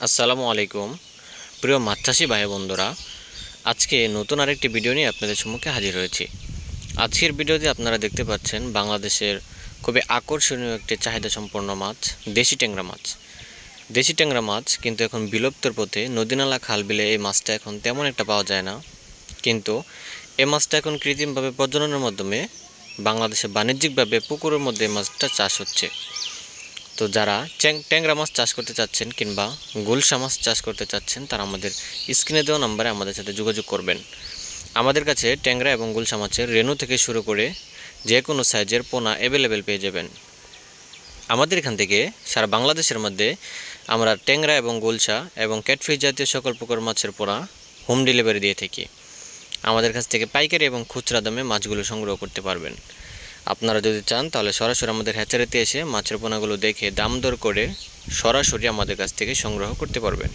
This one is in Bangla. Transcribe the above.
আসসালামু আলাইকুম প্রিয় মাছ চাষি ভাই বন্ধুরা, আজকে নতুন আরেকটি ভিডিও নিয়ে আপনাদের সম্মুখে হাজির হয়েছি। আজকের ভিডিওতে আপনারা দেখতে পাচ্ছেন বাংলাদেশের খুবই আকর্ষণীয় একটি চাহিদা সম্পন্ন মাছ দেশি ট্যাংরা মাছ। দেশি ট্যাংরা মাছ কিন্তু এখন বিলুপ্তর পথে। নদী নালা খাল বিলে এই মাছটা এখন তেমন একটা পাওয়া যায় না, কিন্তু এই মাছটা এখন কৃত্রিমভাবে প্রজননের মাধ্যমে বাংলাদেশে বাণিজ্যিকভাবে পুকুরের মধ্যে মাছটা চাষ হচ্ছে। তো যারা ট্যাংরা মাছ চাষ করতে চাচ্ছেন কিংবা গুলশা মাছ চাষ করতে চাচ্ছেন, তারা আমাদের স্ক্রিনে দেওয়া নম্বরে আমাদের সাথে যোগাযোগ করবেন। আমাদের কাছে ট্যাংরা এবং গুলশা মাছের রেণু থেকে শুরু করে যে কোনো সাইজের পোনা অ্যাভেলেবেল পেয়ে যাবেন। আমাদের এখান থেকে সারা বাংলাদেশের মধ্যে আমরা ট্যাংরা এবং গুলশা এবং ক্যাটফিশ জাতীয় সকল প্রকার মাছের পোনা হোম ডেলিভারি দিয়ে থাকি। আমাদের কাছ থেকে পাইকারি এবং খুচরা দামে মাছগুলো সংগ্রহ করতে পারবেন। আপনারা যদি চান তাহলে সরাসরি আমাদের হ্যাচারিতে এসে মাছের পোনাগুলো দেখে দাম দর করে সরাসরি আমাদের কাছ থেকে সংগ্রহ করতে পারবেন।